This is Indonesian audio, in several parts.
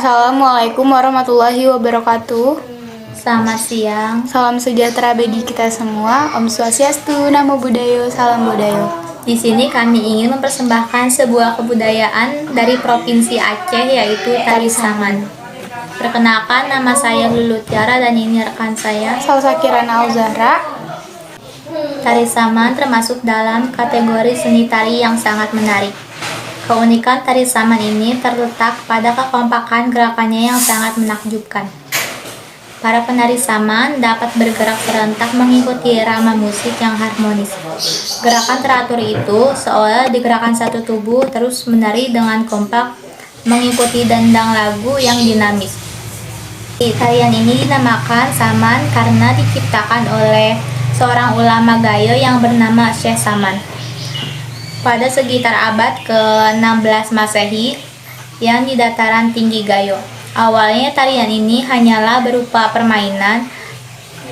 Assalamualaikum warahmatullahi wabarakatuh. Selamat siang. Salam sejahtera bagi kita semua. Om Swastiastu, Namo Buddhaya, Salam Budaya. Di sini kami ingin mempersembahkan sebuah kebudayaan dari Provinsi Aceh, yaitu Tari Saman. Perkenalkan, nama saya Lulu Tiara dan ini rekan saya. Salsa Kirana Al-Zahra. Tari Saman termasuk dalam kategori seni tari yang sangat menarik. Keunikan tari saman ini terletak pada kekompakan gerakannya yang sangat menakjubkan. Para penari saman dapat bergerak serentak mengikuti irama musik yang harmonis. Gerakan teratur itu seolah digerakkan satu tubuh terus menari dengan kompak mengikuti dendang lagu yang dinamis. Tarian ini dinamakan saman karena diciptakan oleh seorang ulama gayo yang bernama Syekh Saman pada sekitar abad ke-16 Masehi yang di dataran tinggi Gayo. Awalnya tarian ini hanyalah berupa permainan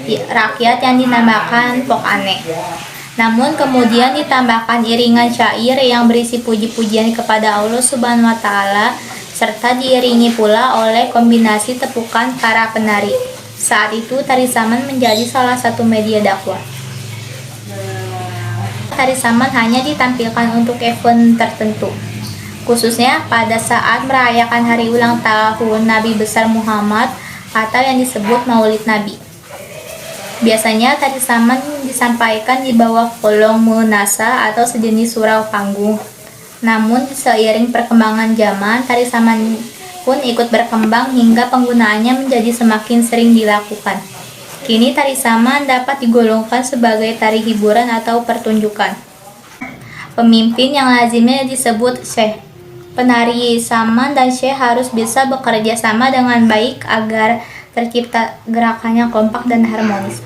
rakyat yang dinamakan Pokane. Namun kemudian ditambahkan iringan syair yang berisi puji-pujian kepada Allah Subhanahu wa taala serta diiringi pula oleh kombinasi tepukan para penari. Saat itu tari saman menjadi salah satu media dakwah. Tari saman hanya ditampilkan untuk event tertentu, khususnya pada saat merayakan hari ulang tahun Nabi besar Muhammad atau yang disebut Maulid Nabi. Biasanya tari saman disampaikan di bawah kolong munasa atau sejenis surau panggung. Namun seiring perkembangan zaman, tari saman pun ikut berkembang hingga penggunaannya menjadi semakin sering dilakukan. Kini tari saman dapat digolongkan sebagai tari hiburan atau pertunjukan. Pemimpin yang lazimnya disebut syekh. Penari saman dan syekh harus bisa bekerja sama dengan baik agar tercipta gerakannya kompak dan harmonis.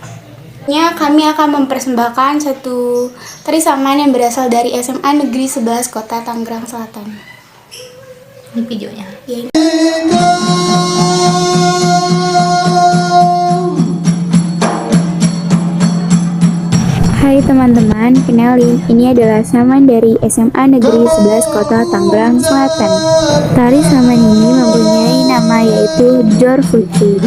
Kami akan mempersembahkan satu tari saman yang berasal dari SMA Negeri 11 Kota Tangerang Selatan. Ini videonya. Hai teman-teman, kenalin, ini adalah saman dari SMA Negeri 11 Kota Tangerang Selatan. Tari saman ini mempunyai nama yaitu Jor Fuci.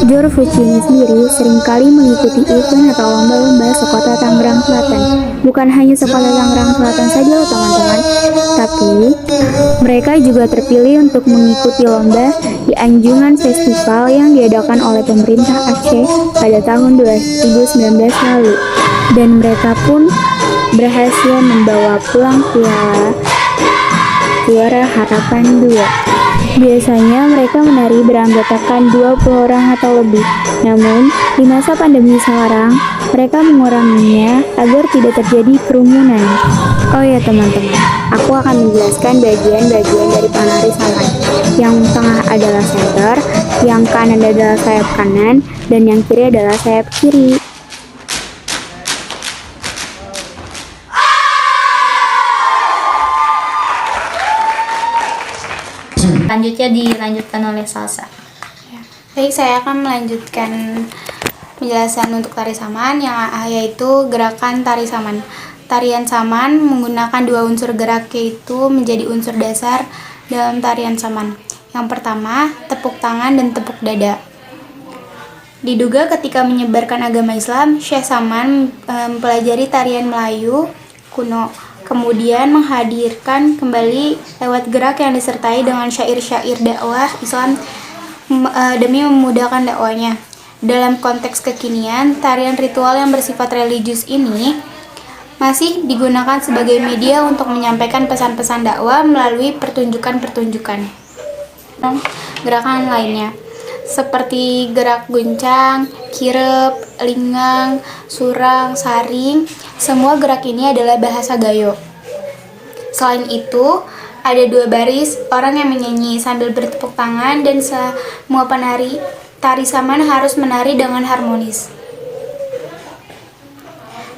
Jor Fuci ini sendiri seringkali mengikuti event atau lomba-lomba sekota Tangerang Selatan. Bukan hanya sekota Tangerang Selatan saja loh teman-teman, tapi mereka juga terpilih untuk mengikuti lomba di Anjungan Festival yang diadakan oleh pemerintah Aceh pada tahun 2019 lalu. Dan mereka pun berhasil membawa pulang piala juara harapan 2. Biasanya mereka menari beranggotakan 20 orang atau lebih. Namun, di masa pandemi sekarang, mereka menguranginya agar tidak terjadi kerumunan. Oh ya teman-teman, aku akan menjelaskan bagian-bagian dari penari saman. Yang tengah adalah center, yang kanan adalah sayap kanan, dan yang kiri adalah sayap kiri. Selanjutnya dilanjutkan oleh Salsa. Baik, saya akan melanjutkan penjelasan untuk tari saman yaitu gerakan tari saman. Tarian saman menggunakan dua unsur gerak yaitu menjadi unsur dasar dalam tarian saman. Yang pertama, tepuk tangan dan tepuk dada. Diduga ketika menyebarkan agama Islam, Syekh Saman mempelajari tarian Melayu kuno, kemudian menghadirkan kembali lewat gerak yang disertai dengan syair-syair dakwah Islam demi memudahkan dakwahnya. Dalam konteks kekinian, tarian ritual yang bersifat religius ini masih digunakan sebagai media untuk menyampaikan pesan-pesan dakwah melalui pertunjukan-pertunjukan. Gerakan lainnya seperti gerak guncang, kirep, linggang, surang, saring, semua gerak ini adalah bahasa Gayo. Selain itu, ada dua baris orang yang menyanyi sambil bertepuk tangan dan semua penari tari saman harus menari dengan harmonis.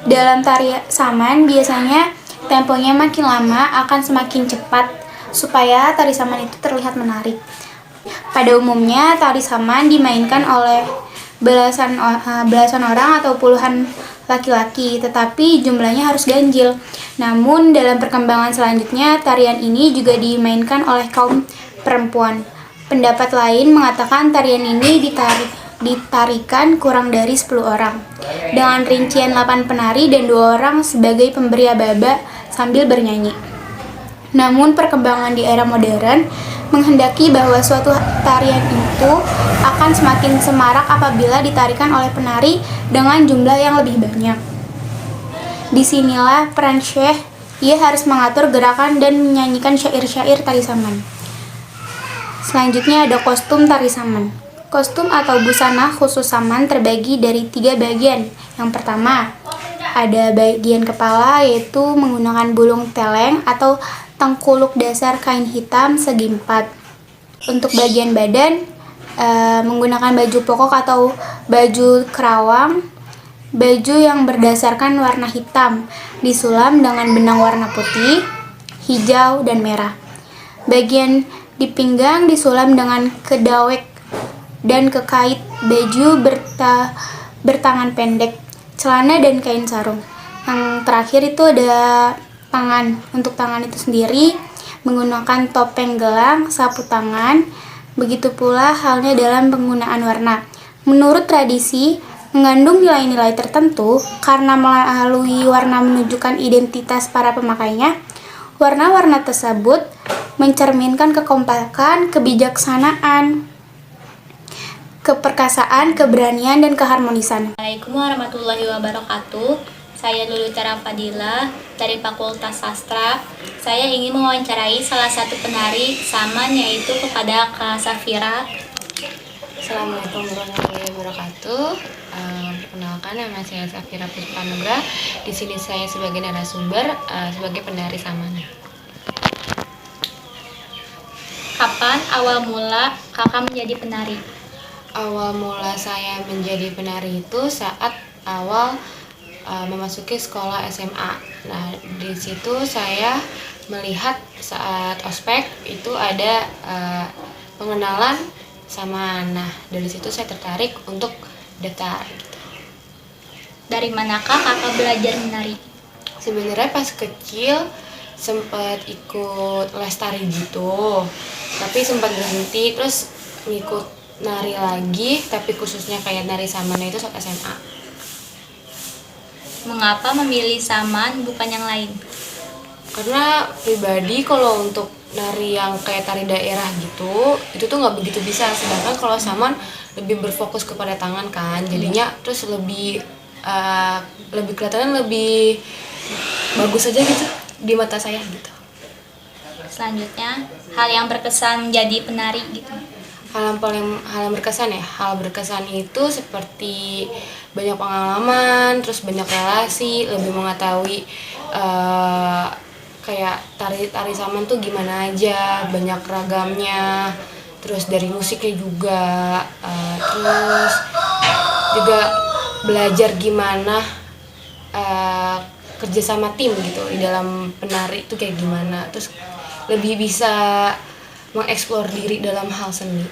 Dalam tari saman biasanya temponya makin lama akan semakin cepat supaya tari saman itu terlihat menarik. Pada umumnya tari saman dimainkan oleh belasan orang atau puluhan laki-laki, tetapi jumlahnya harus ganjil. Namun dalam perkembangan selanjutnya tarian ini juga dimainkan oleh kaum perempuan. Pendapat lain mengatakan tarian ini ditarikan kurang dari 10 orang, dengan rincian 8 penari dan 2 orang sebagai pemberi aba-aba sambil bernyanyi. Namun perkembangan di era modern menghendaki bahwa suatu tarian itu akan semakin semarak apabila ditarikan oleh penari dengan jumlah yang lebih banyak. Disinilah peran syekh, ia harus mengatur gerakan dan menyanyikan syair-syair tari saman. Selanjutnya ada kostum tari saman. Kostum atau busana khusus saman terbagi dari 3 bagian. Yang pertama, ada bagian kepala, yaitu menggunakan bulung teleng atau tengkuluk dasar kain hitam segi 4. Untuk bagian badan, menggunakan baju pokok atau baju kerawang, baju yang berdasarkan warna hitam, disulam dengan benang warna putih, hijau, dan merah. Bagian di pinggang disulam dengan kedawek dan kekait, baju bertangan pendek, celana dan kain sarung. Yang terakhir itu ada tangan. Untuk tangan itu sendiri menggunakan topeng gelang, sapu tangan. Begitu pula halnya dalam penggunaan warna. Menurut tradisi, mengandung nilai-nilai tertentu karena melalui warna menunjukkan identitas para pemakainya. Warna-warna tersebut mencerminkan kekompakan, kebijaksanaan, keperkasaan, keberanian, dan keharmonisan. Assalamualaikum warahmatullahi wabarakatuh. Saya Lulu Tara Fadila dari Fakultas Sastra. Saya ingin mewawancarai salah satu penari saman, yaitu kepada Kak Safira. Assalamualaikum warahmatullahi wabarakatuh. Perkenalkan, nama saya Safira Puspanugra. Di sini saya sebagai narasumber sebagai penari saman. Kapan awal mula kakak menjadi penari? Awal mula saya menjadi penari itu saat awal memasuki sekolah SMA. Nah, di situ saya melihat saat ospek itu ada pengenalan saman. Nah, dari situ saya tertarik untuk daftar gitu. Dari manakah kakak belajar menari? Sebenarnya pas kecil sempat ikut les tari gitu, tapi sempat berhenti, terus ngikut nari lagi, tapi khususnya kayak nari saman itu saat SMA. Mengapa memilih saman bukan yang lain? Karena pribadi kalau untuk nari yang kayak tari daerah gitu, itu tuh nggak begitu bisa. Sedangkan kalau saman lebih berfokus kepada tangan kan, jadinya terus lebih kelihatannya lebih bagus aja gitu di mata saya gitu. Selanjutnya, hal yang berkesan menjadi penari gitu. Hal yang berkesan ya, hal berkesan itu seperti banyak pengalaman, terus banyak relasi, lebih mengetahui kayak tari saman tuh gimana aja, banyak ragamnya, terus dari musiknya juga, terus juga belajar gimana kerja sama tim gitu di dalam penari itu kayak gimana, terus lebih bisa mengeksplor diri dalam hal seni.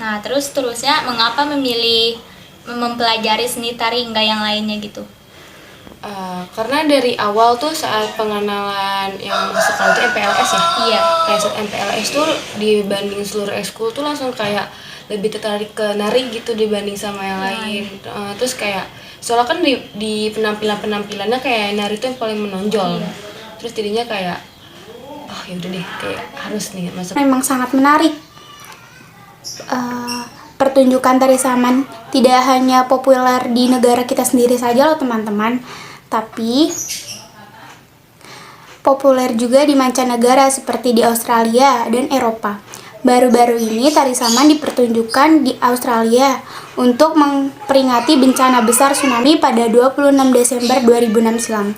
Nah, terusnya mengapa memilih mempelajari seni tari enggak yang lainnya gitu? Karena dari awal tuh saat pengenalan yang masuk sekolah itu MPLS ya. Iya. Kayak saat MPLS tuh dibanding seluruh ekskul tuh langsung kayak lebih tertarik ke nari gitu dibanding sama yang lain. Terus kayak soalnya kan di penampilannya kayak nari tuh yang paling menonjol. Iya. Terus jadinya kayak ya udah deh, kayak harus nih masuk. Memang sangat menarik. Pertunjukan tari saman tidak hanya populer di negara kita sendiri saja loh teman-teman, tapi populer juga di mancanegara seperti di Australia dan Eropa. Baru-baru ini tari saman dipertunjukkan di Australia untuk memperingati bencana besar tsunami pada 26 Desember 2006 silam.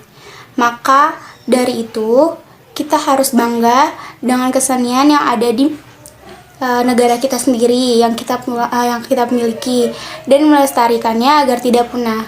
Maka dari itu, kita harus bangga dengan kesenian yang ada di negara kita sendiri yang kita miliki dan melestarikannya agar tidak punah.